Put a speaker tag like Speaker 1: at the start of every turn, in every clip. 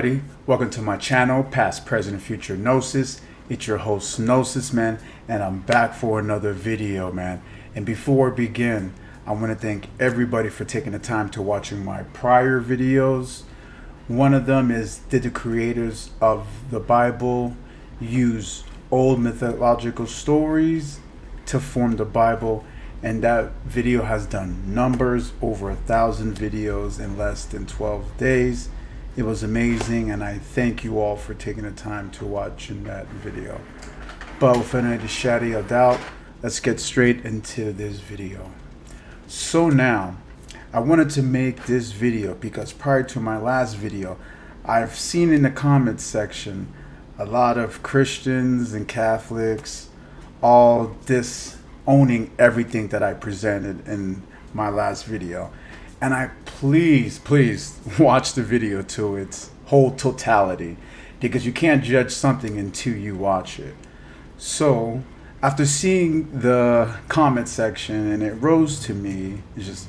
Speaker 1: everybody, welcome to my channel, Past, Present, and Future Gnosis. It's your host Gnosis, man, and I'm back for another video, man. And before we begin, I want to thank everybody for taking the time to watching my prior videos. One of them is, did the creators of the Bible use old mythological stories to form the Bible? And that video has done numbers, over 1,000 videos in less than 12 days. It was amazing, and I thank you all for taking the time to watch in that video. But without any shadow of doubt, let's get straight into this video. So now, I wanted to make this video because prior to my last video, I've seen in the comments section a lot of Christians and Catholics all disowning everything that I presented in my last video. And I please watch the video to its whole totality, because you can't judge something until you watch it. So after seeing the comment section, and it rose to me, it's just,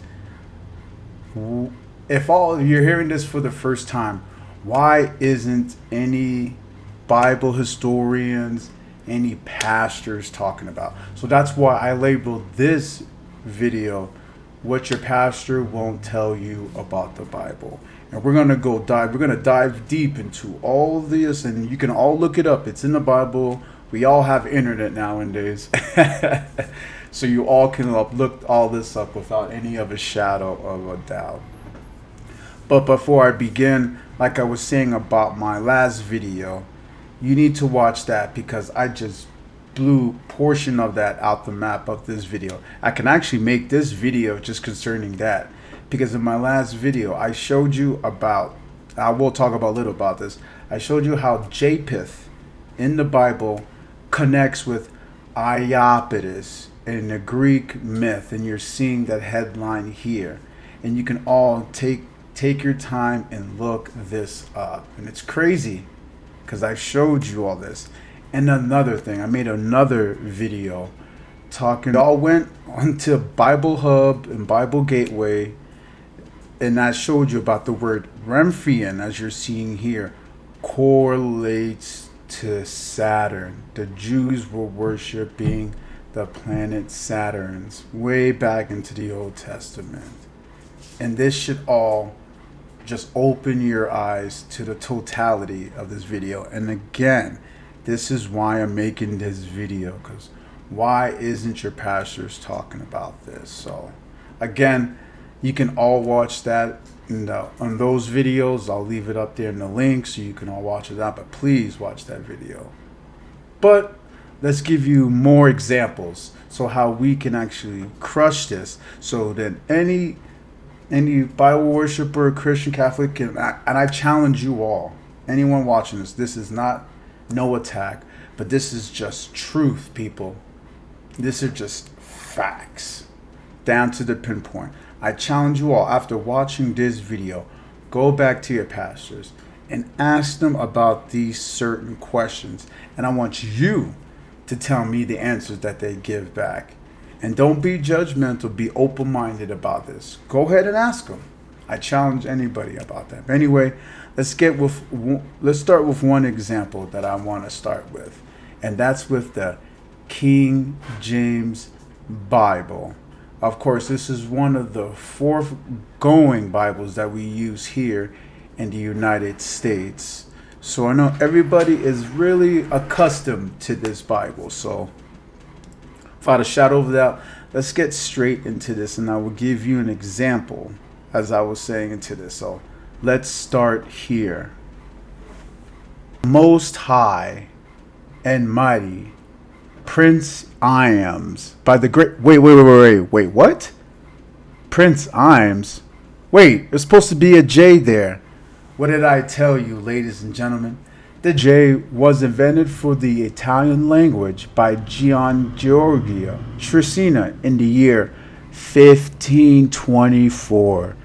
Speaker 1: if all you're hearing this for the first time, why isn't any Bible historians, any pastors talking about? So that's why I labeled this video, What Your Pastor Won't Tell You About the Bible. And we're gonna dive deep into all of this, and you can all look it up. It's in the Bible. We all have internet nowadays. So you all can look all this up without any of a shadow of a doubt. But before I begin, like I was saying about my last video, you need to watch that, because I just blew portion of that out the map of this video. I can actually make this video just concerning that, because in my last video I showed you about, I will talk about a little about this, I showed you how Japheth in the Bible connects with Iapetus in the Greek myth, and you're seeing that headline here, and you can all take your time and look this up. And it's crazy because I showed you all this. And another thing, I made another video talking, it all went onto Bible Hub and Bible Gateway, and I showed you about the word Remphian, as you're seeing here, correlates to Saturn. The Jews were worshiping the planet Saturns way back into the Old Testament. And this should all just open your eyes to the totality of this video. And again, this is why I'm making this video, because why isn't your pastors talking about this? So again, you can all watch that on those videos. I'll leave it up there in the link so you can all watch it out, but please watch that video. But let's give you more examples, so how we can actually crush this, so that any Bible worshiper, Christian, Catholic can, and I challenge you all, anyone watching this is not no attack, but this is just truth, people. This are just facts, down to the pinpoint. I challenge you all, after watching this video, go back to your pastors and ask them about these certain questions, and I want you to tell me the answers that they give back. And don't be judgmental, be open-minded about this. Go ahead and ask them. I challenge anybody about that. But anyway, let's start with one example that I want to start with, and that's with the King James Bible. Of course, this is one of the foregoing Bibles that we use here in the United States. So I know everybody is really accustomed to this Bible. So without a shadow of a doubt, let's get straight into this, and I will give you an example as I was saying into this. So let's start here. Most High and Mighty Prince Iams by the great, wait, what? Prince Iams? Wait, there's supposed to be a J there. What did I tell you, ladies and gentlemen? The J was invented for the Italian language by Gian Giorgio Trisina in the year 1524.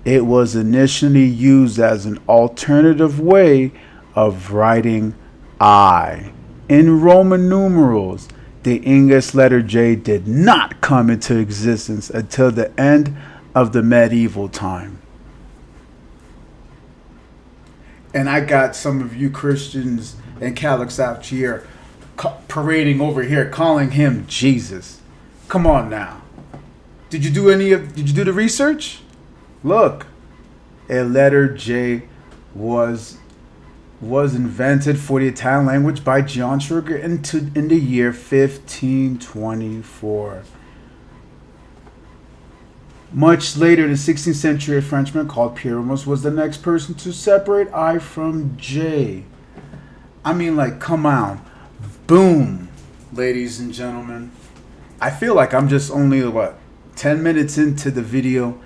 Speaker 1: It was initially used as an alternative way of writing I. In Roman numerals, the English letter J did not come into existence until the end of the medieval time. And I got some of you Christians and Catholics out here parading over here, calling him Jesus. Come on now. Did you do the research? Look, a letter J was invented for the Italian language by John Sugar in the year 1524. Much later, in the 16th century, a Frenchman called Pierre was the next person to separate I from J. I mean, like, come on. Boom, ladies and gentlemen. I feel like I'm just only, 10 minutes into the video,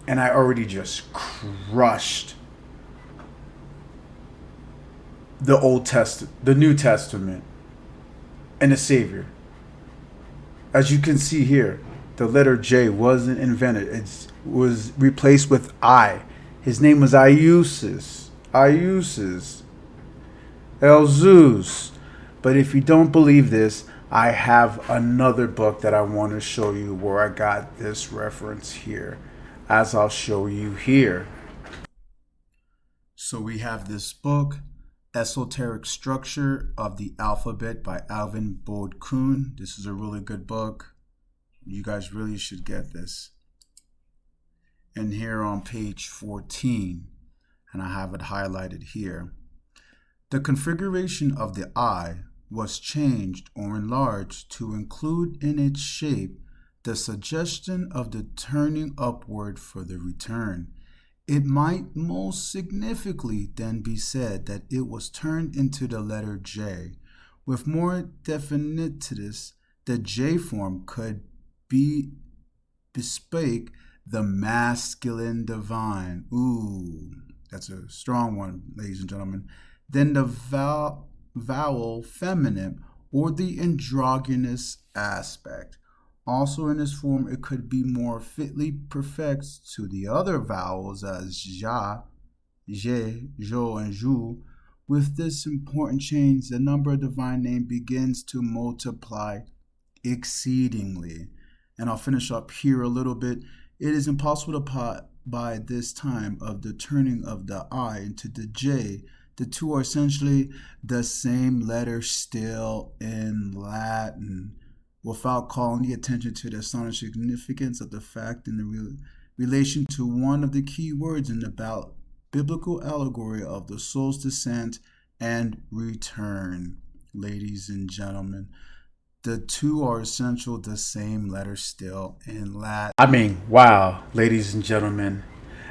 Speaker 1: and I already just crushed the Old Testament, the New Testament, and the Savior. As you can see here, the letter J wasn't invented. It was replaced with I. His name was Iusis. Elzeus. But if you don't believe this, I have another book that I want to show you where I got this reference here, as I'll show you here. So we have this book, Esoteric Structure of the Alphabet by Alvin Bode-Kuhn. This is a really good book. You guys really should get this. And here on page 14, and I have it highlighted here, the configuration of the I was changed or enlarged to include in its shape the suggestion of the turning upward for the return. It might most significantly then be said that it was turned into the letter J. With more definiteness, the J form could be bespeak the masculine divine. Ooh, that's a strong one, ladies and gentlemen. Then the vowel feminine or the androgynous aspect. Also in this form, it could be more fitly prefixed to the other vowels as ja, je, jo, and ju. With this important change, the number of divine name begins to multiply exceedingly. And I'll finish up here a little bit. It is impossible to by this time of the turning of the I into the J. The two are essentially the same letter still in Latin, without calling the attention to the astonishing significance of the fact in the relation to one of the key words in the biblical allegory of the soul's descent and return. Ladies and gentlemen, the two are essential the same letter still in Latin. I mean, wow, ladies and gentlemen.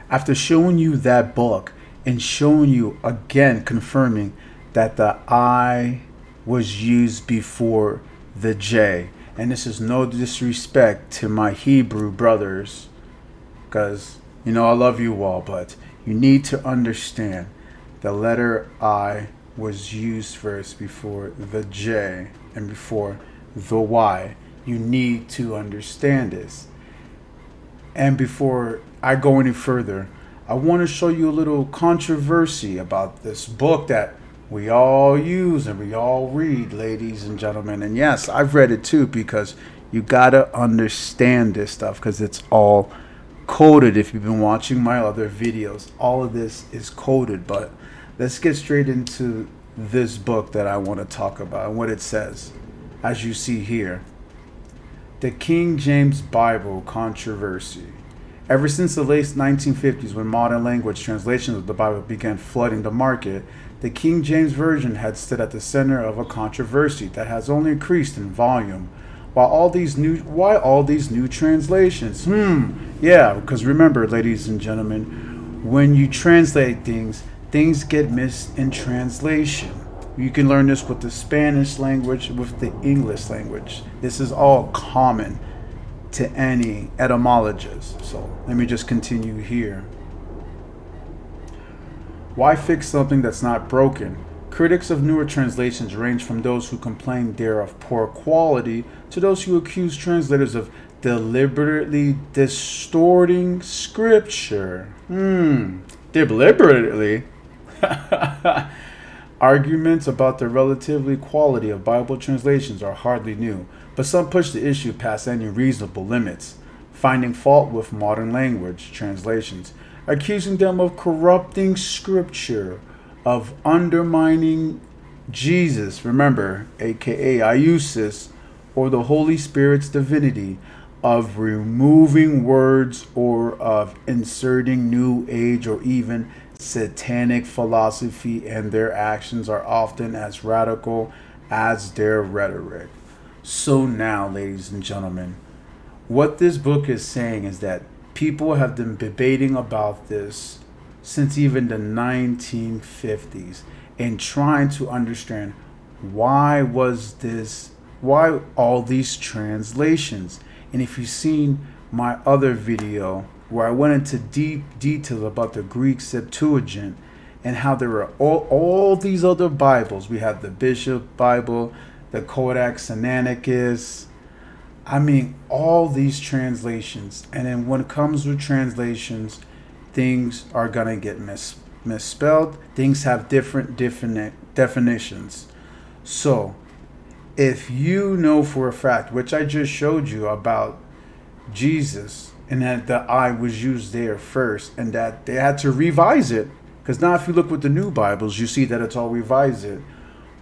Speaker 1: After showing you that book and showing you again, confirming that the I was used before the J. And this is no disrespect to my Hebrew brothers, because, I love you all, but you need to understand the letter I was used first before the J and before the Y. You need to understand this. And before I go any further, I want to show you a little controversy about this book that we all use and we all read, ladies and gentlemen. And yes, I've read it too, because you gotta understand this stuff, because it's all coded. If you've been watching my other videos, all of this is coded. But let's get straight into this book that I want to talk about and what it says. As you see here, the King James Bible controversy. Ever since the late 1950s, when modern language translations of the Bible began flooding the market, the King James Version had stood at the center of a controversy that has only increased in volume. Why all these new translations? Yeah, because remember, ladies and gentlemen, when you translate things get missed in translation. You can learn this with the Spanish language, with the English language. This is all common to any etymologist. So let me just continue here. Why fix something that's not broken? Critics of newer translations range from those who complain they're of poor quality to those who accuse translators of deliberately distorting scripture. Deliberately? Arguments about the relative quality of Bible translations are hardly new, but some push the issue past any reasonable limits, finding fault with modern language translations, accusing them of corrupting scripture. of undermining Jesus, remember, aka Iusis, or the Holy Spirit's divinity, of removing words, or of inserting New Age or even satanic philosophy, and their actions are often as radical as their rhetoric. So, now, ladies and gentlemen, what this book is saying is that people have been debating about this since even the 1950s and trying to understand why all these translations. And if you've seen my other video where I went into deep detail about the Greek Septuagint and how there are all these other Bibles. We have the Bishop Bible, the Codex Sinaiticus, I mean, all these translations. And then when it comes with translations, things are going to get misspelled. Things have different definitions. So, if you know for a fact, which I just showed you about Jesus, and that the I was used there first, and that they had to revise it, because now if you look with the new Bibles, you see that it's all revised.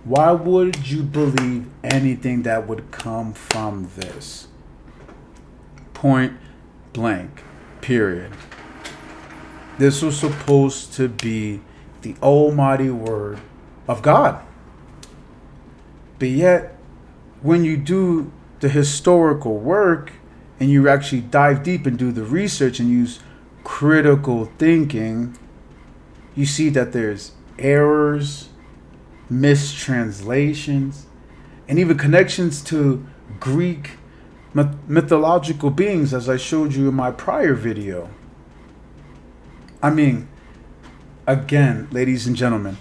Speaker 1: Why would you believe anything that would come from this? Point blank. Period. This was supposed to be the almighty word of God. But yet, when you do the historical work and you actually dive deep and do the research and use critical thinking, you see that there's errors, mistranslations, and even connections to Greek mythological beings, as I showed you in my prior video. I mean, again, ladies and gentlemen,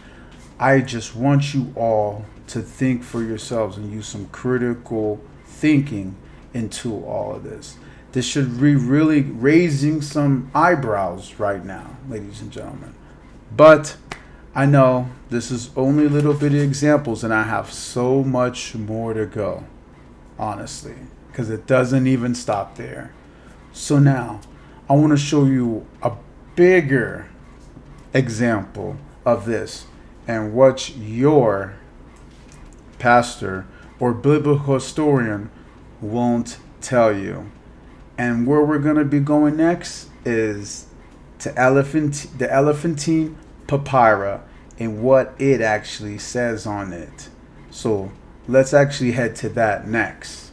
Speaker 1: I just want you all to think for yourselves and use some critical thinking into all of this. This should be really raising some eyebrows right now, ladies and gentlemen. But I know this is only a little bit of examples, and I have so much more to go, honestly, because it doesn't even stop there. So now, I want to show you a bigger example of this and what your pastor or biblical historian won't tell you. And where we're going to be going next is to the Elephantine papyri and what it actually says on it. So let's actually head to that next.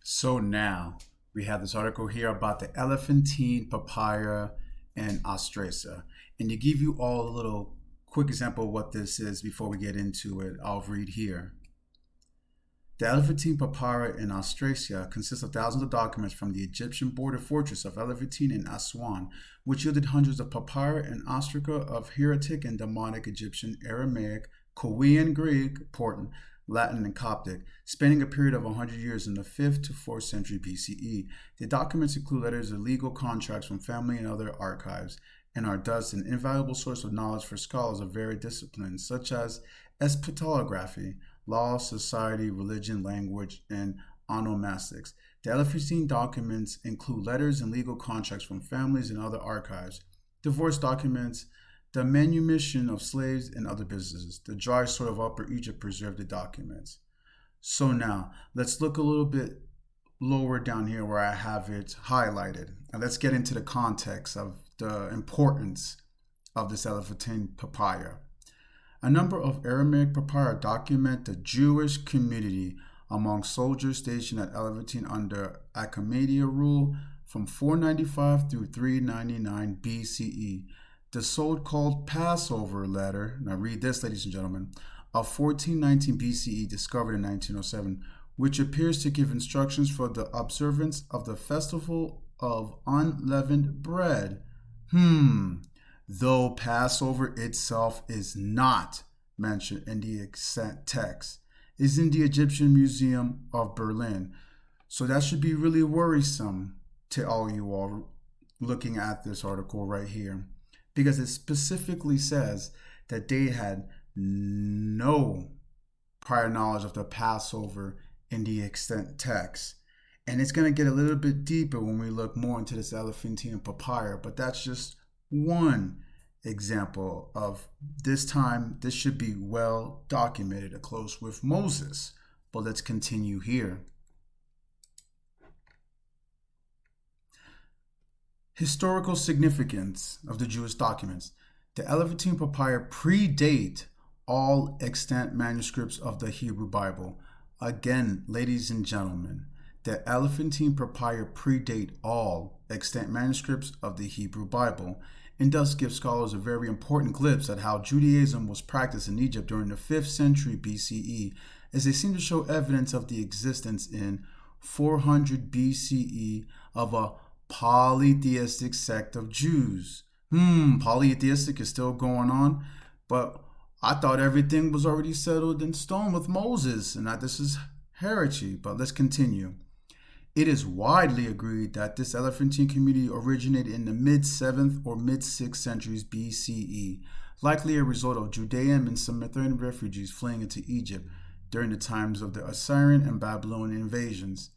Speaker 1: So now we have this article here about the Elephantine papyri in Austrasia. And to give you all a little quick example of what this is before we get into it, I'll read here. The Elephantine papyri in Austrasia consists of thousands of documents from the Egyptian border fortress of Elephantine in Aswan, which yielded hundreds of papyri and ostraca of heretic and demonic Egyptian, Aramaic, Korean, Greek, important, Latin, and Coptic, spanning a period of 100 years in the 5th to 4th century BCE. The documents include letters of legal contracts from family and other archives, and are thus an invaluable source of knowledge for scholars of varied disciplines, such as epistemography, law, society, religion, language, and onomastics. The Elephantine documents include letters and legal contracts from families and other archives, divorce documents, the manumission of slaves and other businesses. The dry soil of Upper Egypt preserved the documents. So now, let's look a little bit lower down here where I have it highlighted. And let's get into the context of the importance of this Elephantine papyri. A number of Aramaic papyri document the Jewish community among soldiers stationed at Elephantine under Achaemenid rule from 495 through 399 BCE. The so-called Passover letter, now read this, ladies and gentlemen, of 1419 BCE, discovered in 1907, which appears to give instructions for the observance of the festival of unleavened bread. Though Passover itself is not mentioned in the text, is in the Egyptian Museum of Berlin. So that should be really worrisome to all you all looking at this article right here, because it specifically says that they had no prior knowledge of the Passover in the extant text. And it's going to get a little bit deeper when we look more into this Elephantine papyri, but that's just one example of this time. This should be well documented, a close with Moses. But let's continue here. Historical significance of the Jewish documents. The Elephantine papyri predate all extant manuscripts of the Hebrew Bible. Again, ladies and gentlemen, the Elephantine papyri predate all extant manuscripts of the Hebrew Bible, and thus give scholars a very important glimpse at how Judaism was practiced in Egypt during the 5th century BCE, as they seem to show evidence of the existence in 400 BCE of a polytheistic sect of Jews. Polytheistic is still going on, but I thought everything was already settled in stone with Moses, and that this is heresy. But let's continue. It is widely agreed that this Elephantine community originated in the mid-7th or mid-6th centuries BCE, likely a result of Judean and Sumerian refugees fleeing into Egypt during the times of the Assyrian and Babylonian invasions.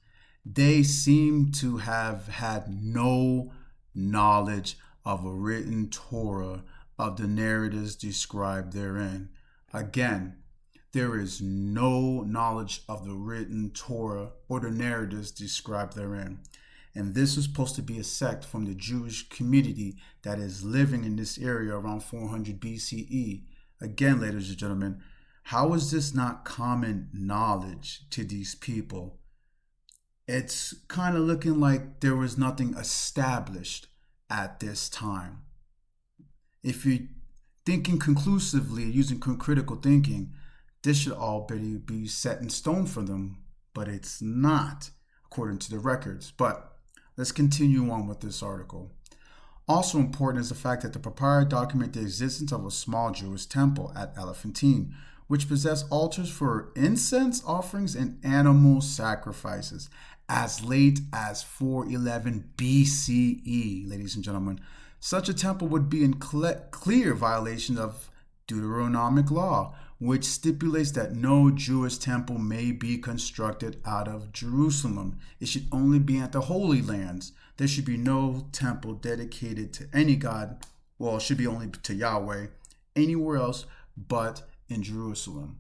Speaker 1: They seem to have had no knowledge of a written Torah of the narratives described therein. Again, there is no knowledge of the written Torah or the narratives described therein. And this is supposed to be a sect from the Jewish community that is living in this area around 400 BCE. Again, ladies and gentlemen, how is this not common knowledge to these people? It's kind of looking like there was nothing established at this time. If you're thinking conclusively, using critical thinking, this should already be set in stone for them, but it's not, according to the records. But let's continue on with this article. Also important is the fact that the papyri document the existence of a small Jewish temple at Elephantine, which possessed altars for incense offerings and animal sacrifices, as late as 411 BCE, ladies and gentlemen. Such a temple would be in clear violation of Deuteronomic law, which stipulates that no Jewish temple may be constructed out of Jerusalem. It should only be at the Holy Lands. There should be no temple dedicated to any god. Well, it should be only to Yahweh anywhere else but in Jerusalem.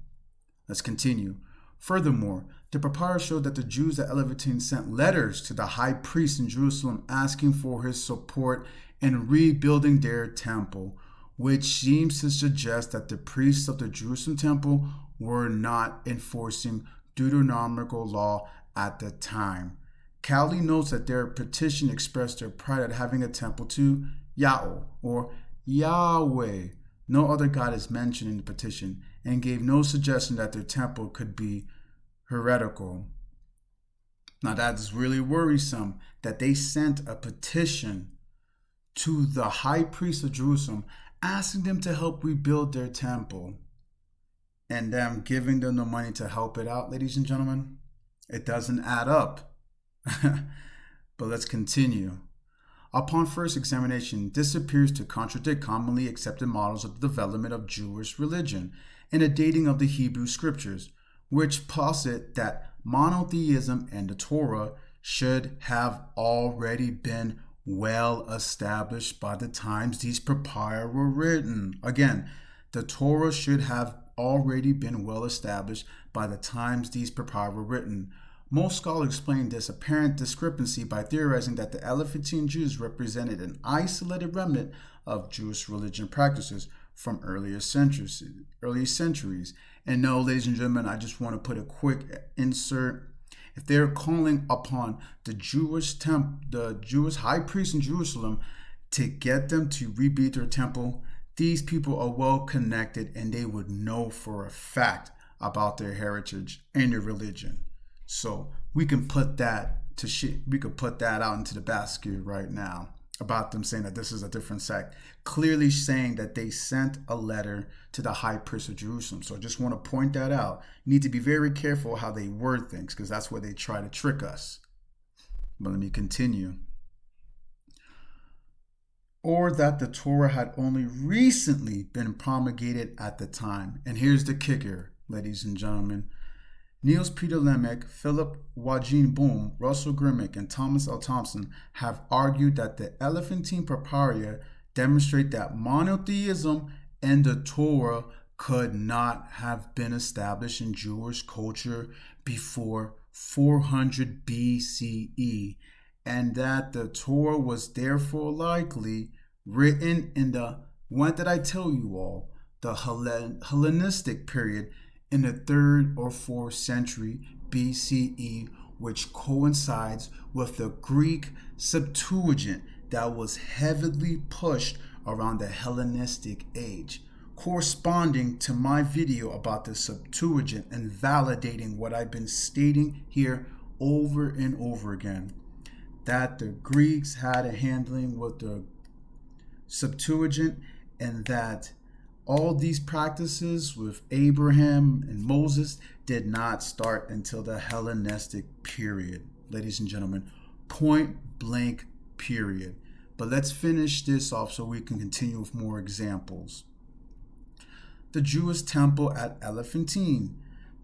Speaker 1: Let's continue. Furthermore, the papyrus showed that the Jews at Elephantine sent letters to the high priest in Jerusalem asking for his support in rebuilding their temple, which seems to suggest that the priests of the Jerusalem temple were not enforcing Deuteronomical law at the time. Cowley notes that their petition expressed their pride at having a temple to Yahweh or Yahweh. No other god is mentioned in the petition, and gave no suggestion that their temple could be heretical. Now that is really worrisome, that they sent a petition to the high priest of Jerusalem asking them to help rebuild their temple, and them giving them the money to help it out, ladies and gentlemen. It doesn't add up. But let's continue. Upon first examination, this appears to contradict commonly accepted models of the development of Jewish religion and the dating of the Hebrew scriptures, which posit that monotheism and the Torah should have already been well established by the times these papyri were written. Again, the Torah should have already been well established by the times these papyri were written. Most scholars explain this apparent discrepancy by theorizing that the Elephantine Jews represented an isolated remnant of Jewish religion practices from earlier centuries. And no, ladies and gentlemen, I just want to put a quick insert. If they're calling upon the Jewish high priest in Jerusalem to get them to rebuild their temple, these people are well connected and they would know for a fact about their heritage and their religion. So we can put that we could put that out into the basket right now about them saying that this is a different sect, clearly saying that they sent a letter to the high priest of Jerusalem. So I just want to point that out. You need to be very careful how they word things, because that's where they try to trick us. But let me continue. Or that the Torah had only recently been promulgated at the time. And here's the kicker, ladies and gentlemen. Niels Peter Lemek, Philip Wajin Boom, Russell Grimmick, and Thomas L. Thompson have argued that the Elephantine papyri demonstrate that monotheism and the Torah could not have been established in Jewish culture before 400 BCE, and that the Torah was therefore likely written in the, when did I tell you all, the Hellenistic period in the 3rd or 4th century BCE, which coincides with the Greek Septuagint that was heavily pushed around the Hellenistic age, corresponding to my video about the Septuagint and validating what I've been stating here over and over again, that the Greeks had a handling with the Septuagint, and that all these practices with Abraham and Moses did not start until the Hellenistic period, ladies and gentlemen, point blank period. But let's finish this off so we can continue with more examples. The Jewish temple at Elephantine.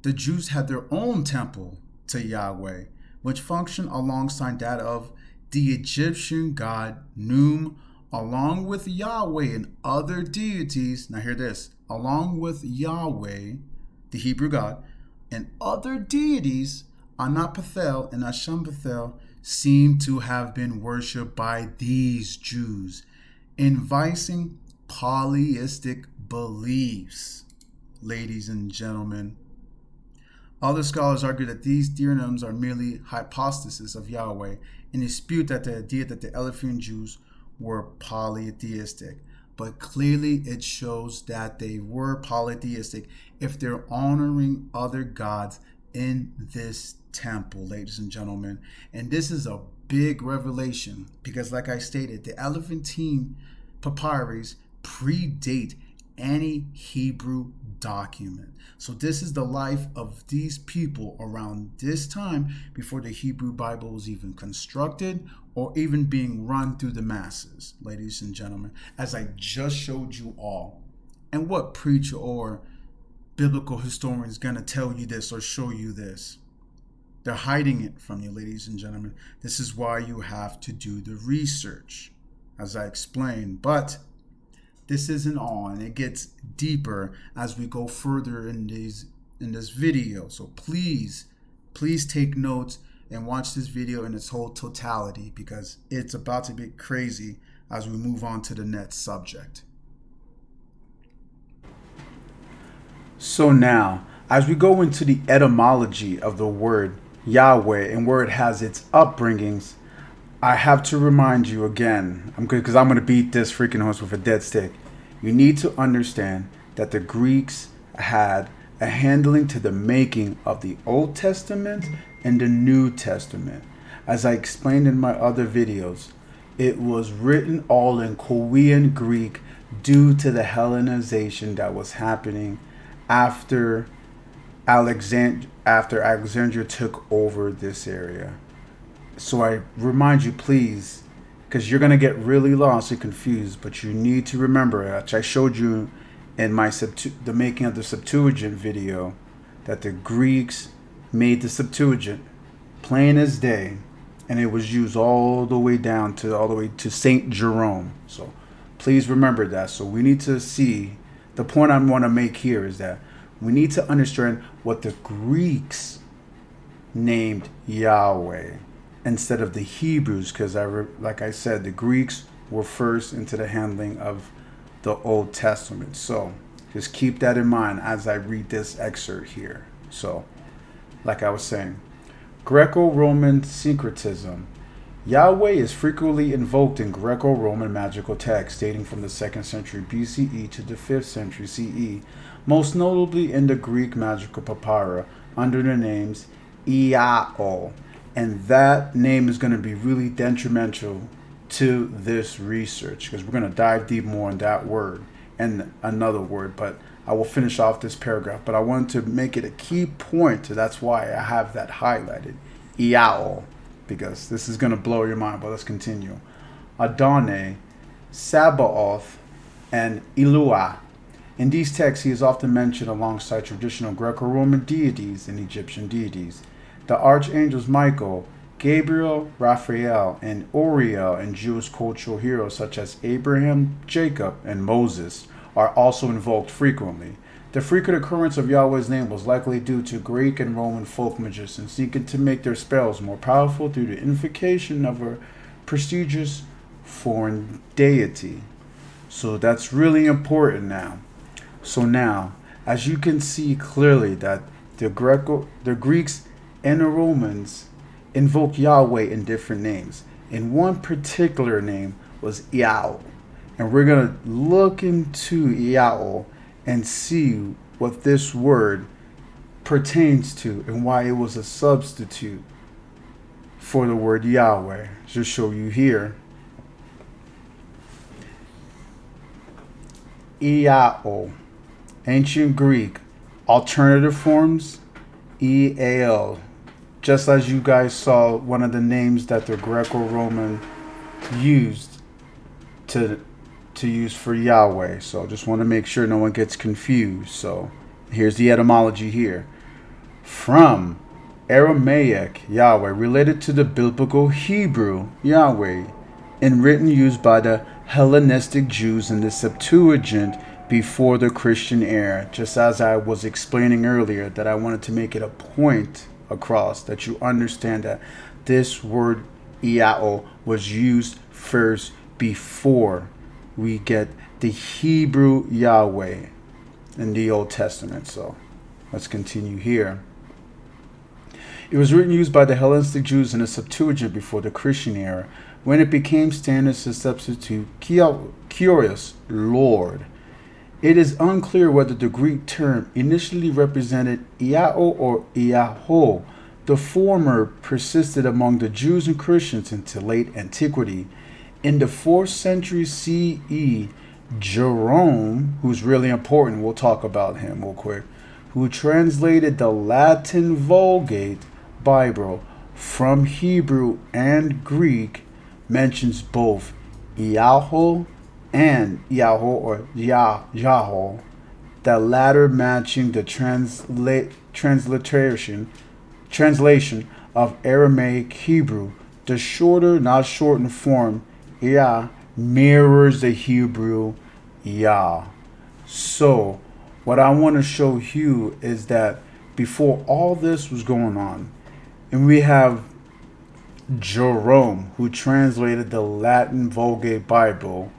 Speaker 1: The Jews had their own temple to Yahweh, which functioned alongside that of the Egyptian god Num, along with Yahweh and other deities. Now hear this, along with Yahweh, the Hebrew God, and other deities, Anaphathel and Ashamphathel, seem to have been worshipped by these Jews, inviting polytheistic beliefs. Ladies and gentlemen, other scholars argue that these deities are merely hypostases of Yahweh and dispute that the idea that the Elephantine Jews were polytheistic. But clearly it shows that they were polytheistic if they're honoring other gods in this temple, ladies and gentlemen. And this is a big revelation because, like I stated, the Elephantine papyri predate any Hebrew document. So this is the life of these people around this time before the Hebrew Bible was even constructed or even being run through the masses, ladies and gentlemen, as I just showed you all. And what preacher or biblical historian is going to tell you this or show you this? They're hiding it from you, ladies and gentlemen. This is why you have to do the research, as I explained. But this isn't all, and it gets deeper as we go further in this video. So please take notes and watch this video in its whole totality, because it's about to get crazy as we move on to the next subject. So now, as we go into the etymology of the word Yahweh and where it has its upbringings, I have to remind you again, because I'm going to beat this freaking horse with a dead stick. You need to understand that the Greeks had a handling to the making of the Old Testament and the New Testament. As I explained in my other videos, it was written all in Korean Greek due to the Hellenization that was happening after Alexandria took over this area. So I remind you, please, because you're going to get really lost and confused, but you need to remember, which I showed you in my the making of the Septuagint video, that the Greeks made the Septuagint plain as day, and it was used all the way to Saint Jerome. So please remember that. So we need to see, the point I want to make here is that we need to understand what the Greeks named Yahweh instead of the Hebrews, because like I said, the Greeks were first into the handling of the Old Testament. So just keep that in mind as I read this excerpt here. So, like I was saying, Greco-Roman syncretism. Yahweh is frequently invoked in Greco-Roman magical texts dating from the 2nd century BCE to the 5th century CE, most notably in the Greek magical papyri under the names Iao. And that name is going to be really detrimental to this research, because we're going to dive deep more on that word and another word, but I will finish off this paragraph. But I wanted to make it a key point, so that's why I have that highlighted, Iao, because this is going to blow your mind. But let's continue. Adonai, Sabaoth, and Elua. In these texts, he is often mentioned alongside traditional Greco-Roman deities and Egyptian deities. The archangels Michael, Gabriel, Raphael, and Uriel, and Jewish cultural heroes such as Abraham, Jacob, and Moses are also invoked frequently. The frequent occurrence of Yahweh's name was likely due to Greek and Roman folk magicians seeking to make their spells more powerful through the invocation of a prestigious foreign deity. So that's really important now. So now, as you can see clearly that the Greeks and the Romans invoked Yahweh in different names. And one particular name was Yao. And we're going to look into Yao and see what this word pertains to and why it was a substitute for the word Yahweh. Just show you here. Iao, ancient Greek, alternative forms, Eal. Just as you guys saw, one of the names that the Greco-Roman used to use for Yahweh. So just want to make sure no one gets confused. So here's the etymology here. From Aramaic Yahweh, related to the biblical Hebrew Yahweh, and written used by the Hellenistic Jews in the Septuagint before the Christian era. Just as I was explaining earlier, that I wanted to make it a point across that you understand that this word Iao was used first before we get the Hebrew Yahweh in the Old Testament. So let's continue here. It was written used by the Hellenistic Jews in the Septuagint before the Christian era, when it became standard to substitute Kyrios, Lord. It is unclear whether the Greek term initially represented Iao or Iaho. The former persisted among the Jews and Christians into late antiquity. In the 4th century CE, Jerome, who's really important, we'll talk about him real quick, who translated the Latin Vulgate Bible from Hebrew and Greek, mentions both Iaho and Yaho or Yaho, the latter matching the translation of Aramaic Hebrew. The shorter, not shortened form, Yah, mirrors the Hebrew Yah. So, what I want to show you is that before all this was going on, and we have Jerome, who translated the Latin Vulgate Bible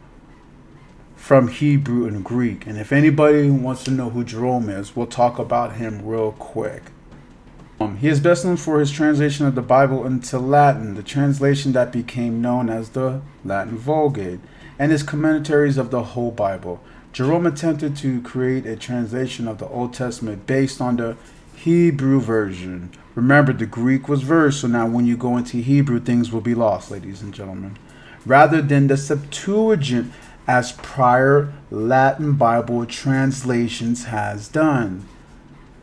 Speaker 1: from Hebrew and Greek. And if anybody wants to know who Jerome is, we'll talk about him real quick. He is best known for his translation of the Bible into Latin, the translation that became known as the Latin Vulgate, and his commentaries of the whole Bible. Jerome attempted to create a translation of the Old Testament based on the Hebrew version. Remember, the Greek was verse, so now when you go into Hebrew, things will be lost, ladies and gentlemen. Rather than the Septuagint, as prior Latin Bible translations has done.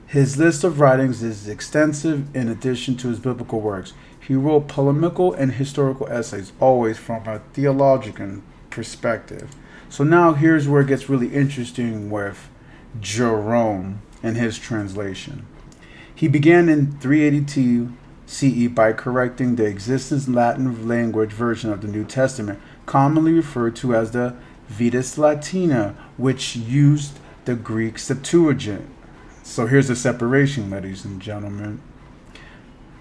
Speaker 1: His list of writings is extensive in addition to his biblical works. He wrote polemical and historical essays, always from a theological perspective. So now here's where it gets really interesting with Jerome and his translation. He began in 382 CE by correcting the existing Latin language version of the New Testament, commonly referred to as the Vetus Latina, which used the Greek Septuagint. So here's the separation, ladies and gentlemen.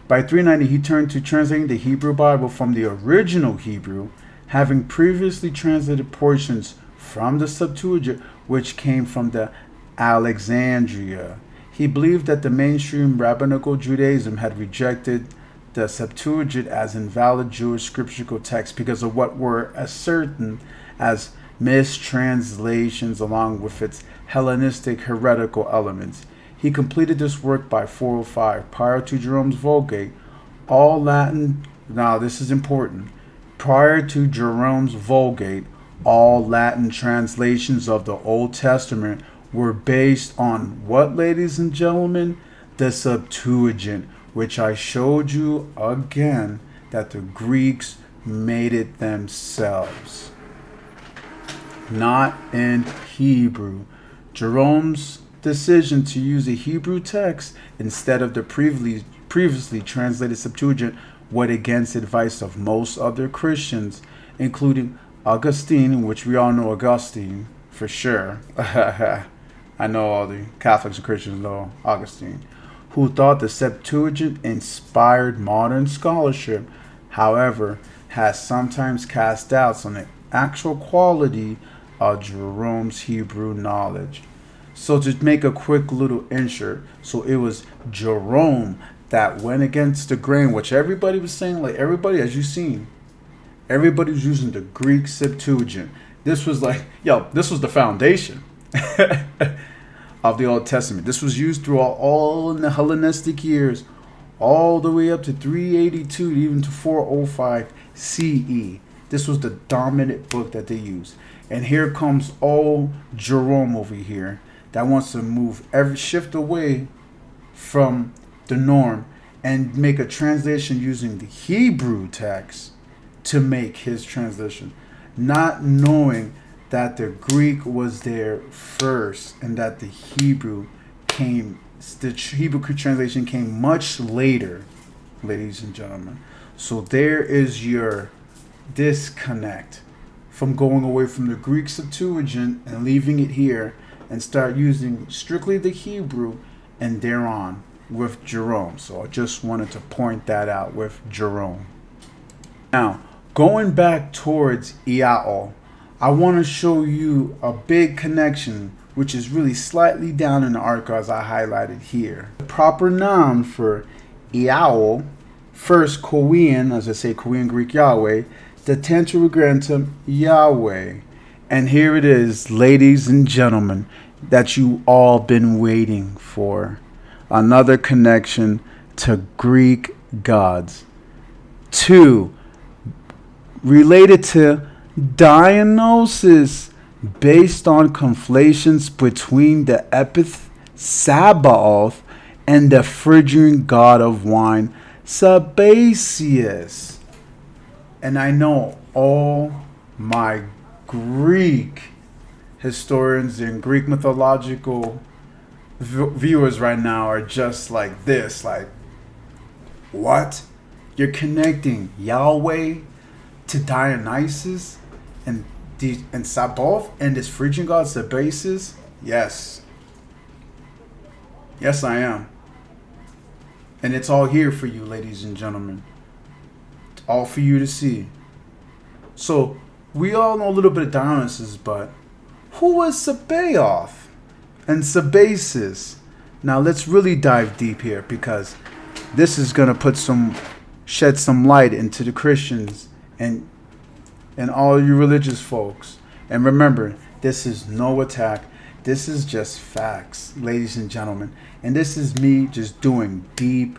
Speaker 1: By 390, he turned to translating the Hebrew Bible from the original Hebrew, having previously translated portions from the Septuagint, which came from the Alexandria. He believed that the mainstream rabbinical Judaism had rejected the Septuagint as invalid Jewish scriptural text because of what were ascertained as mistranslations along with its Hellenistic heretical elements. He completed this work by 405. Prior to Jerome's Vulgate, all Latin, now this is important, prior to Jerome's Vulgate, all Latin translations of the Old Testament were based on what, ladies and gentlemen? The Septuagint, which I showed you again that the Greeks made it themselves, not in Hebrew. Jerome's decision to use a Hebrew text instead of the previously translated Septuagint went against the advice of most other Christians, including Augustine, which we all know Augustine for sure. I know all the Catholics and Christians know Augustine, who thought the Septuagint inspired modern scholarship, however, has sometimes cast doubts on the actual quality of Jerome's Hebrew knowledge. So to make a quick little insert, so it was Jerome that went against the grain, which everybody was saying, like everybody, as you've seen, everybody was using the Greek Septuagint. This was like, this was the foundation of the Old Testament. This was used throughout all in the Hellenistic years, all the way up to 382, even to 405 CE. This was the dominant book that they used. And here comes old Jerome over here that wants to shift away from the norm and make a translation using the Hebrew text to make his translation, not knowing that the Greek was there first and that the Hebrew translation came much later, ladies and gentlemen. So there is your disconnect from going away from the Greek Septuagint and leaving it here and start using strictly the Hebrew and thereon with Jerome. So I just wanted to point that out with Jerome. Now, going back towards Iao, I want to show you a big connection, which is really slightly down in the article as I highlighted here. The proper noun for Iao, first Korean, as I say, Korean Greek Yahweh, the Tetragrammaton Yahweh. And here it is, ladies and gentlemen, that you all been waiting for. Another connection to Greek gods. 2, related to Dionysus, based on conflations between the epithet Sabaoth and the Phrygian god of wine, Sabaeus. And I know all my Greek historians and Greek mythological viewers right now are just like this, like, what? You're connecting Yahweh to Dionysus and Sabaoth and this Phrygian god Sabaeus? Yes. Yes, I am. And it's all here for you, ladies and gentlemen. It's all for you to see. So, we all know a little bit of Dionysus, but who was Sabaoth and Sabaeus? Now, let's really dive deep here, because this is going to shed some light into the Christians and all you religious folks. And remember, this is no attack. This is just facts, ladies and gentlemen. And this is me just doing deep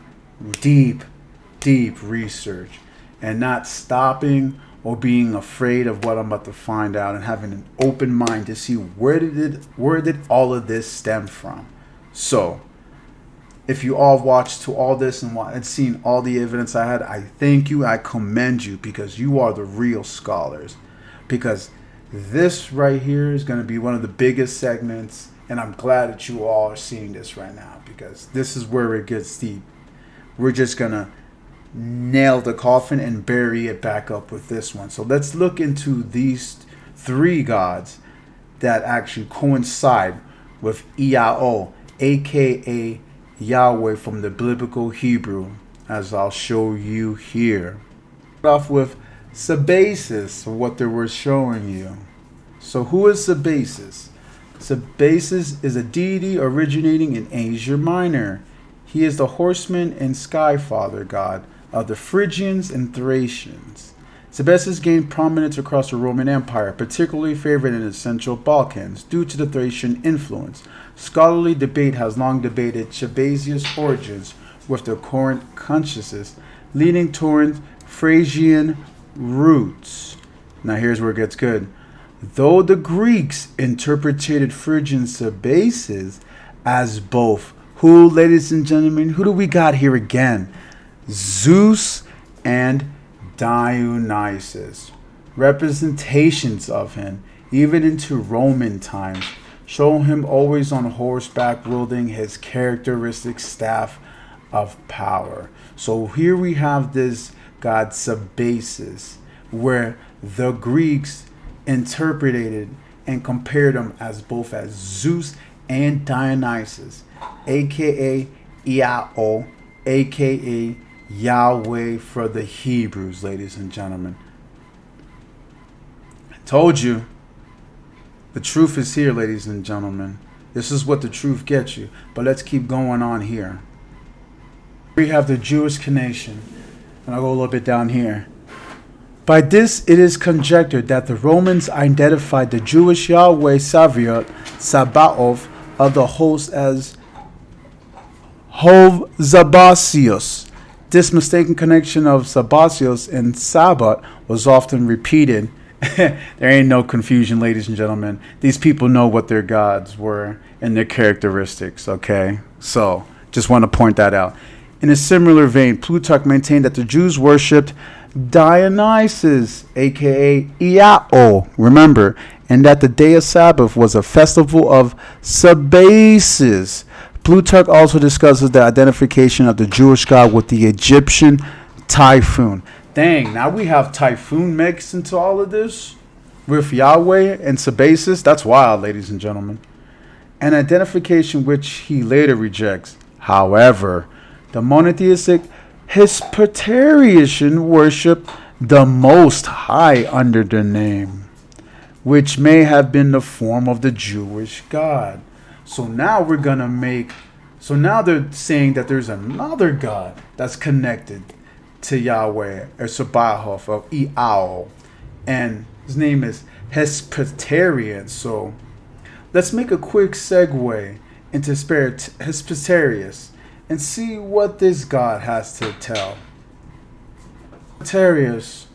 Speaker 1: research and not stopping or being afraid of what I'm about to find out, and having an open mind to see where did all of this stem from. So, if you all watched to all this and seen all the evidence I had, I thank you. I commend you, because you are the real scholars. Because this right here is going to be one of the biggest segments, and I'm glad that you all are seeing this right now, because this is where it gets deep. We're just going to nail the coffin and bury it back up with this one. So let's look into these 3 gods that actually coincide with Iao, aka Yahweh from the biblical Hebrew, as I'll show you here. Start off with Sabaeus, what they were showing you. So who is Sabaeus? Sabaeus is a deity originating in Asia Minor. He is the horseman and sky father god of the Phrygians and Thracians. Sabaeus gained prominence across the Roman Empire, particularly favored in the Central Balkans due to the Thracian influence. Scholarly debate has long debated Sabaeus' origins with the current consciousness, leaning towards Phrygian roots. Now here's where it gets good. Though the Greeks interpreted Phrygian Sabaeus as both, who, ladies and gentlemen, who do we got here again? Zeus and Dionysus. Representations of him, even into Roman times, show him always on horseback wielding his characteristic staff of power. So here we have this god Sabasis, where the Greeks interpreted and compared him as both as Zeus and Dionysus, aka Iao, aka Yahweh for the Hebrews, ladies and gentlemen. I told you, the truth is here, ladies and gentlemen. This is what the truth gets you. But let's keep going on here. We have the Jewish connection, and I'll go a little bit down here. By this, it is conjectured that the Romans identified the Jewish Yahweh Sabaoth of the host as Hov-Zabasios. This mistaken connection of Sabasios and Sabbath was often repeated. There ain't no confusion, ladies and gentlemen. These people know what their gods were and their characteristics, okay? So, just want to point that out. In a similar vein, Plutarch maintained that the Jews worshipped Dionysus, aka Iao, remember, and that the day of Sabbath was a festival of Sabasis. Plutarch also discusses the identification of the Jewish god with the Egyptian Typhoon. Dang, now we have Typhoon mixed into all of this with Yahweh and Sabasis. That's wild, ladies and gentlemen. An identification which he later rejects. However, the monotheistic Hypsistarian worship the Most High under the name, which may have been the form of the Jewish god. So now they're saying that there's another god that's connected to Yahweh or Sabaoth of Iao, and his name is Hypsistarian. So let's make a quick segue into Hypsistarius and see what this god has to tell. Hypsistarius,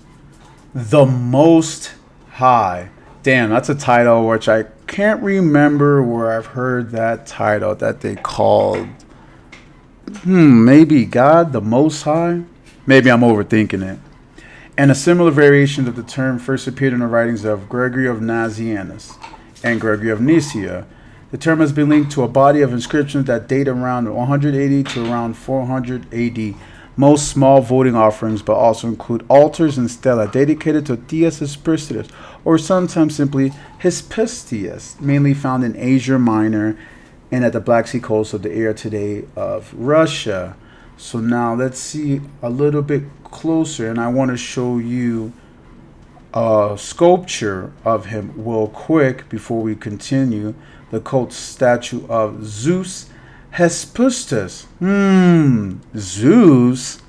Speaker 1: the Most High. Damn, that's a title which I can't remember where I've heard that title that they called. Maybe God the Most High? Maybe I'm overthinking it. And a similar variation of the term first appeared in the writings of Gregory of Nazianzus and Gregory of Nyssa. The term has been linked to a body of inscriptions that date around 180 to around 400 AD. Most small voting offerings, but also include altars and stelae dedicated to Theus Hypsistarius, or sometimes simply Hypsistius, mainly found in Asia Minor and at the Black Sea coast of the area today of Russia. So now let's see a little bit closer, and I want to show you a sculpture of him real quick before we continue. The cult statue of Zeus Hespistus. Zeus.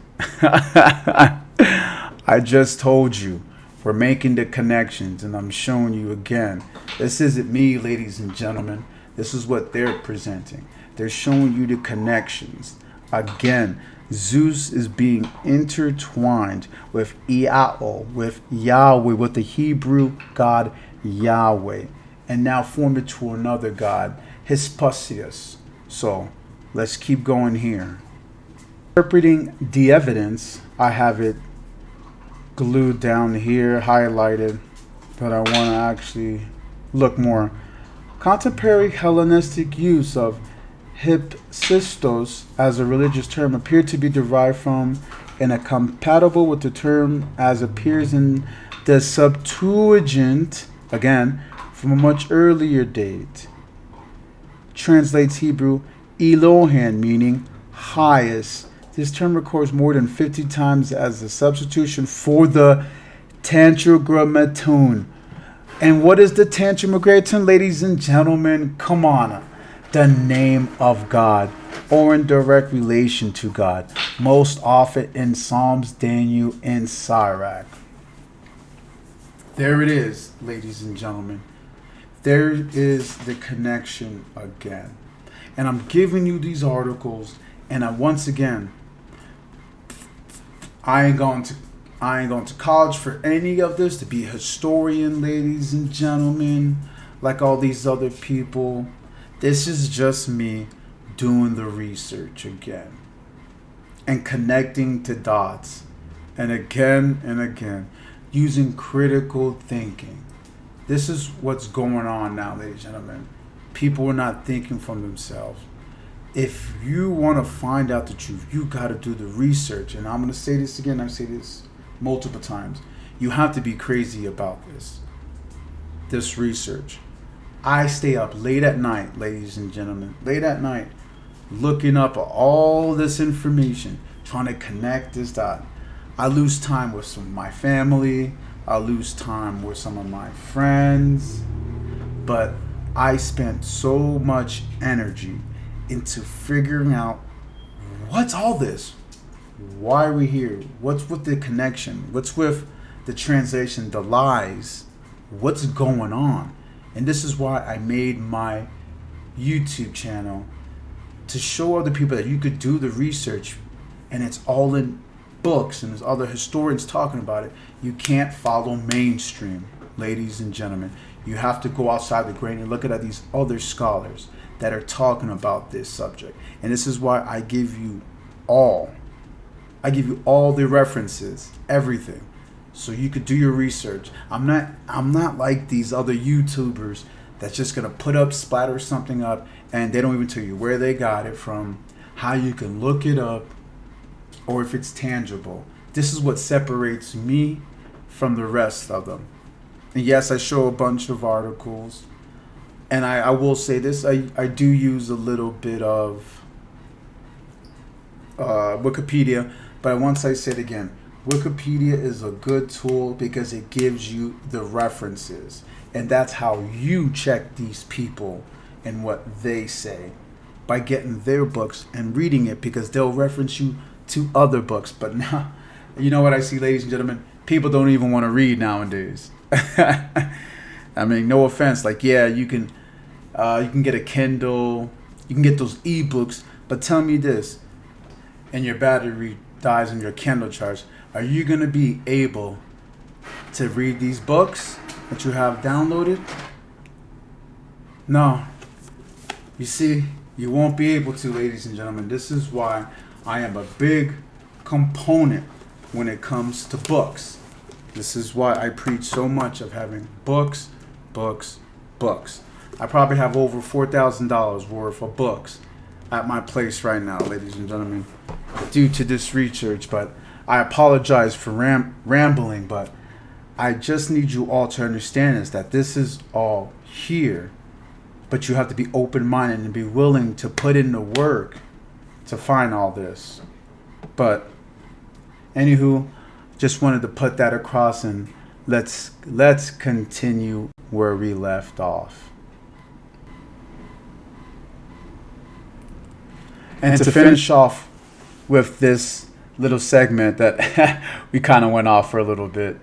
Speaker 1: I just told you. We're making the connections, and I'm showing you again. This isn't me, ladies and gentlemen. This is what they're presenting. They're showing you the connections. Again, Zeus is being intertwined with Iao, with Yahweh, with the Hebrew god Yahweh, and now formed into another god, Hypsistarius. So let's keep going here. Interpreting the evidence, I have it glued down here, highlighted, but I want to actually look more. Contemporary Hellenistic use of Hypsistos as a religious term appeared to be derived from and are compatible with the term as appears in the Septuagint, again, from a much earlier date. Translates Hebrew Elohim, meaning highest. This term records more than 50 times as a substitution for the Tetragrammaton. And what is the Tetragrammaton, ladies and gentlemen? Come on. The name of God, or in direct relation to God, most often in Psalms, Daniel, and Sirach. There it is, ladies and gentlemen. There is the connection again. And I'm giving you these articles, and once again, I ain't going to college for any of this to be a historian, ladies and gentlemen, like all these other people. This is just me doing the research again and connecting the dots, and again, using critical thinking. This is what's going on now, ladies and gentlemen. People are not thinking for themselves. If you want to find out the truth, you got to do the research. And I'm going to say this again. I say this multiple times. You have to be crazy about this research. I stay up late at night, ladies and gentlemen, late at night, looking up all this information, trying to connect this dot. I lose time with some of my family. I lose time with some of my friends. But I spent so much energy into figuring out what's all this? Why are we here? What's with the connection? What's with the translation, the lies? What's going on? And this is why I made my YouTube channel, to show other people that you could do the research, and it's all in books and there's other historians talking about it. You can't follow mainstream, ladies and gentlemen. You have to go outside the grain and look at these other scholars that are talking about this subject. And this is why I give you all the references, everything, so you could do your research. I'm not like these other YouTubers that's just gonna splatter something up, and they don't even tell you where they got it from, how you can look it up, or if it's tangible. This is what separates me from the rest of them. And yes, I show a bunch of articles, and I will say this, I do use a little bit of Wikipedia, but once I say it again, Wikipedia is a good tool because it gives you the references, and that's how you check these people and what they say, by getting their books and reading it, because they'll reference you to other books. But now, you know what I see, ladies and gentlemen, people don't even want to read nowadays. I mean, no offense, like, yeah, you can get a Kindle, you can get those ebooks, but tell me this, and your battery dies and your Kindle charge, are you going to be able to read these books that you have downloaded? No. You see, you won't be able to, ladies and gentlemen. This is why I am a big component when it comes to books. This is why I preach so much of having books, books, books. I probably have over $4,000 worth of books at my place right now, ladies and gentlemen, due to this research. But I apologize for rambling, but I just need you all to understand that this is all here. But you have to be open-minded and be willing to put in the work to find all this. But anywho, just wanted to put that across, and let's continue where we left off. And to finish off with this little segment that we kind of went off for a little bit,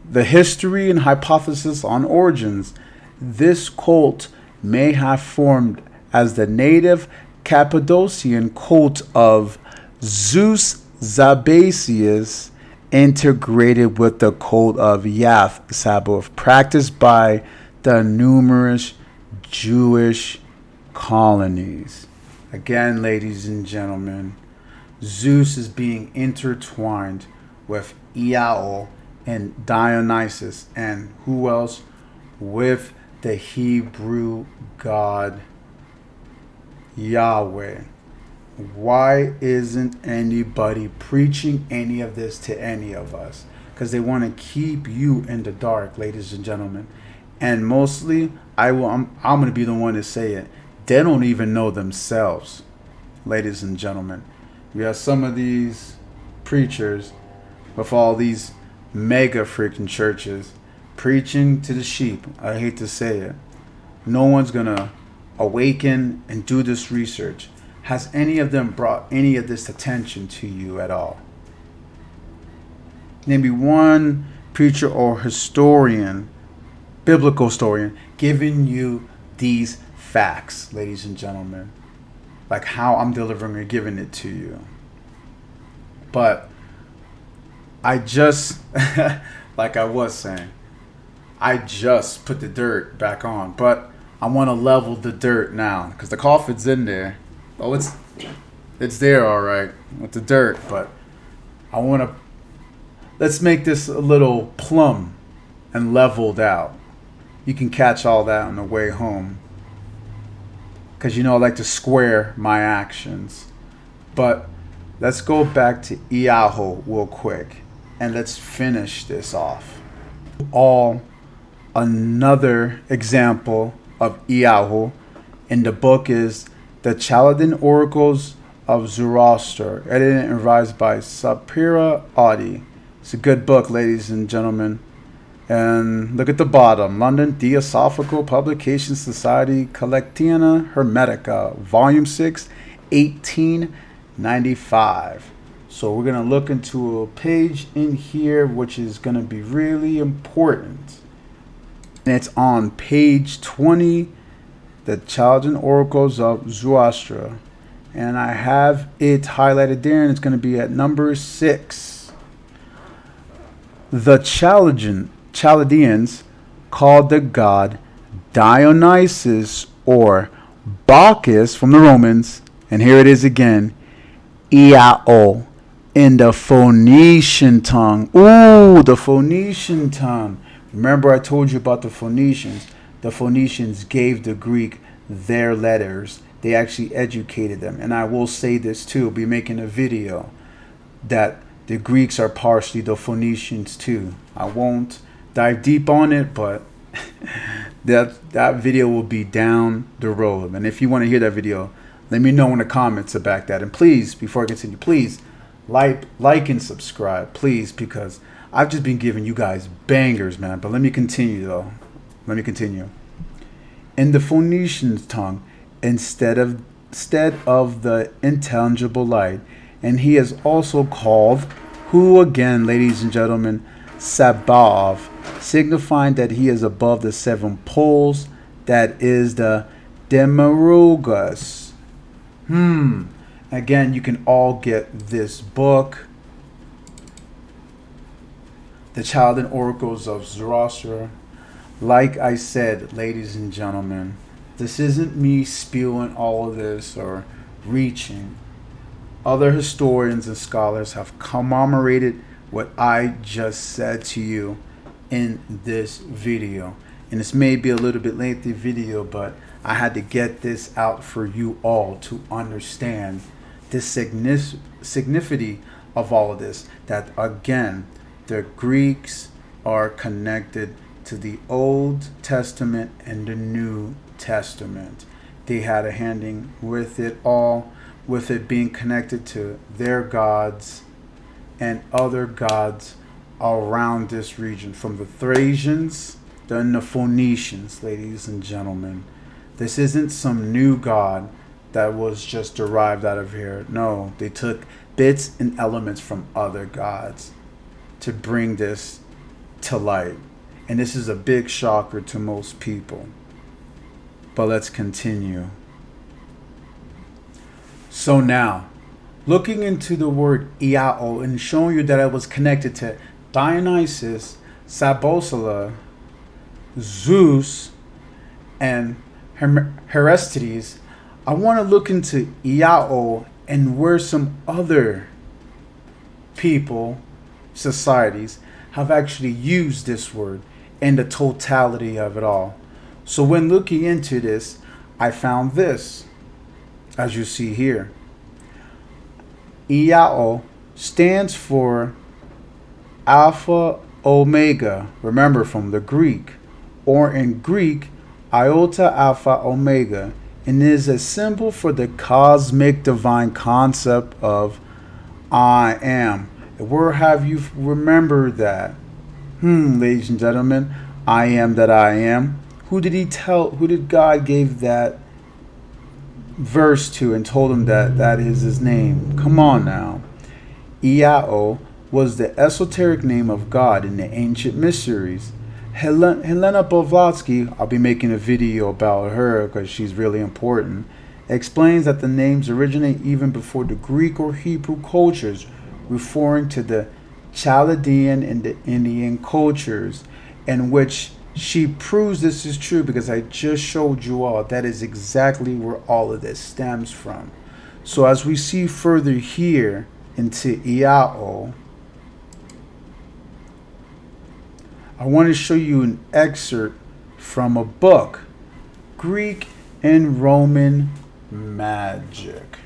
Speaker 1: the history and hypothesis on origins. This cult may have formed as the native Cappadocian cult of Zeus Zabasius integrated with the cult of Yath Sabaoth, practiced by the numerous Jewish colonies. Again, ladies and gentlemen, Zeus is being intertwined with Iao and Dionysus, and who else? With the Hebrew God Yahweh. Why isn't anybody preaching any of this to any of us? Because they want to keep you in the dark, ladies and gentlemen. And mostly, I'm going to be the one to say it. They don't even know themselves, ladies and gentlemen. We have some of these preachers with all these mega freaking churches preaching to the sheep. I hate to say it. No one's going to awaken and do this research. Has any of them brought any of this attention to you at all? Name me one preacher or historian, biblical historian, giving you these facts, ladies and gentlemen, like how I'm delivering or giving it to you. But I just, like I was saying, I just put the dirt back on, but I want to level the dirt now because the coffin's in there. Oh, it's there, all right, with the dirt, but let's make this a little plumb and leveled out. You can catch all that on the way home, because I like to square my actions. But let's go back to Iaho real quick. and let's finish this off. All another example of Iyahu in the book is the Chaldæan Oracles of Zoroaster, edited and revised by Sapira Adi. It's a good book, ladies and gentlemen. And look at the bottom, London Theosophical Publication Society Collectiana Hermetica, Volume 6, 1895. So we're going to look into a page in here which is going to be really important. And it's on page 20, the Chaldæan Oracles of Zoroaster. And I have it highlighted there, and it's going to be at number 6. The Chaldeans called the god Dionysus or Bacchus from the Romans, and here it is again, Iao, in the Phoenician tongue. Ooh, the Phoenician tongue. Remember I told you about the Phoenicians. The Phoenicians gave the Greek their letters. They actually educated them. And I will say this too, I'll be making a video that the Greeks are partially the Phoenicians too. I won't dive deep on it, but that video will be down the road. And if you want to hear that video, let me know in the comments about that. And please, before I continue, please like and subscribe, please, because I've just been giving you guys bangers, man. But let me continue though. Let me continue. In the Phoenician tongue, instead of the intelligible light, and he is also called, who again, ladies and gentlemen, Sabaoth, signifying that he is above the 7 poles, that is the Demiurgus. Again, you can all get this book, the Chaldæan Oracles of Zoroaster. Like I said, ladies and gentlemen, this isn't me spewing all of this or reaching. Other historians and scholars have commemorated what I just said to you in this video. And this may be a little bit lengthy video, but I had to get this out for you all to understand the significance of all of this. That again, the Greeks are connected to the Old Testament and the New Testament. They had a handing with it all, with it being connected to their gods and other gods around this region, from the Thracians to the Phoenicians, ladies and gentlemen. This isn't some new god that was just derived out of here. No, they took bits and elements from other gods to bring this to light. And this is a big shocker to most people. But let's continue. So now, looking into the word Iao and showing you that it was connected to Dionysus, Sabosola, Zeus, and Herestides, I want to look into Iao and where some other people, societies, have actually used this word and the totality of it all. So when looking into this, I found this, as you see here. Iao stands for Alpha Omega, remember from the Greek, or in Greek, Iota Alpha Omega, and is a symbol for the cosmic divine concept of I am. Where have you remembered that? Ladies and gentlemen, I am that I am. Who did God give that verse to and told him that that is his name? Come on now. Iao was the esoteric name of God in the ancient mysteries. Helena Blavatsky, I'll be making a video about her because she's really important, explains that the names originate even before the Greek or Hebrew cultures, referring to the Chaldean and the Indian cultures, in which she proves this is true because I just showed you all that is exactly where all of this stems from. So as we see further here into Iao, I want to show you an excerpt from a book, Greek and Roman Magic.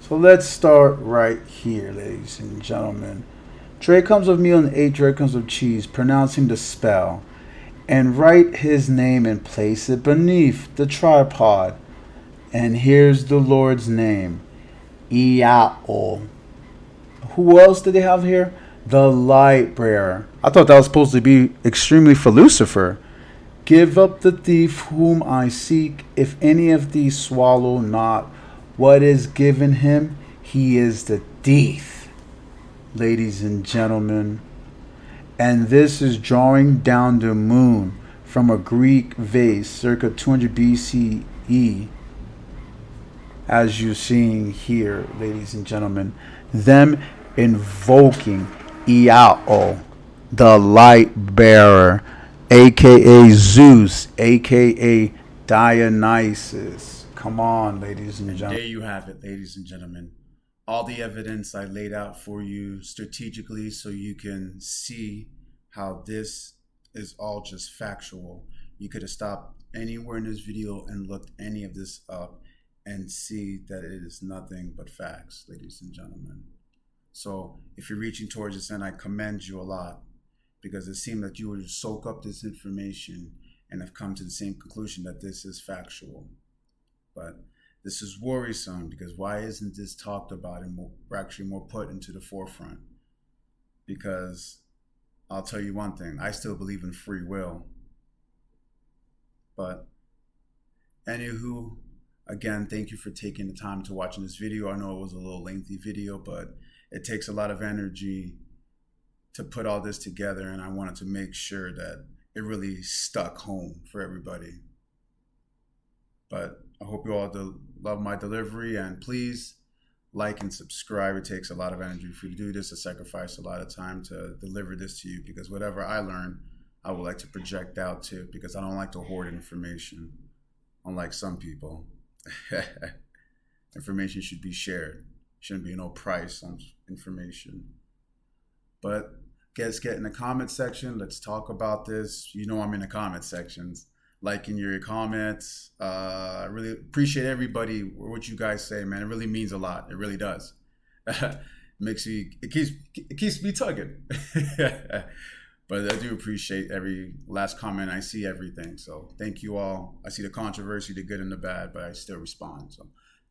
Speaker 1: So So let's start right here, ladies and gentlemen. Dre comes with meal and 8 comes of cheese, pronouncing the spell, and write his name and place it beneath the tripod. And here's the Lord's name, Iao. Who else did they have here? The light bearer. I thought that was supposed to be extremely for Lucifer. Give up the thief whom I seek. If any of these swallow not what is given him, he is the thief, ladies and gentlemen. And this is drawing down the moon from a Greek vase circa 200 BCE, as you're seeing here, ladies and gentlemen. Them invoking Iao, the light bearer, aka Zeus, aka Dionysus. Come on, ladies and gentlemen. There you have it, ladies and gentlemen. All the evidence I laid out for you strategically so you can see how this is all just factual. You could have stopped anywhere in this video and looked any of this up and see that it is nothing but facts, ladies and gentlemen. So if you're reaching towards this end, I commend you a lot, because it seemed that you would soak up this information and have come to the same conclusion that this is factual. But this is worrisome, because why isn't this talked about and more, actually more put into the forefront? Because I'll tell you one thing, I still believe in free will. But anywho, again, thank you for taking the time to watching this video. I know it was a little lengthy video, but it takes a lot of energy to put all this together, and I wanted to make sure that it really stuck home for everybody. But I hope you all love my delivery, and please like and subscribe. It takes a lot of energy for you to do this. I sacrifice a lot of time to deliver this to you, because whatever I learn, I would like to project out too, because I don't like to hoard information, unlike some people. Information should be shared. Shouldn't be no price on information. But guys, get in the comment section. Let's talk about this. You know I'm in the comment sections. Liking your comments. I really appreciate everybody, what you guys say, man. It really means a lot. It really does. It keeps me tugging. But I do appreciate every last comment. I see everything. So thank you all. I see the controversy, the good and the bad, but I still respond. So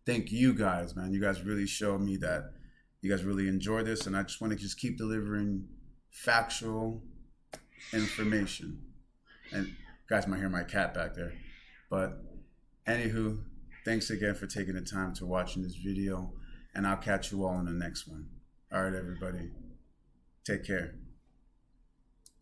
Speaker 1: thank you guys, man. You guys really show me that you guys really enjoy this, and I just want to just keep delivering factual information. And guys might hear my cat back there. But anywho, thanks again for taking the time to watching this video, and I'll catch you all in the next one. All right, everybody. Take care.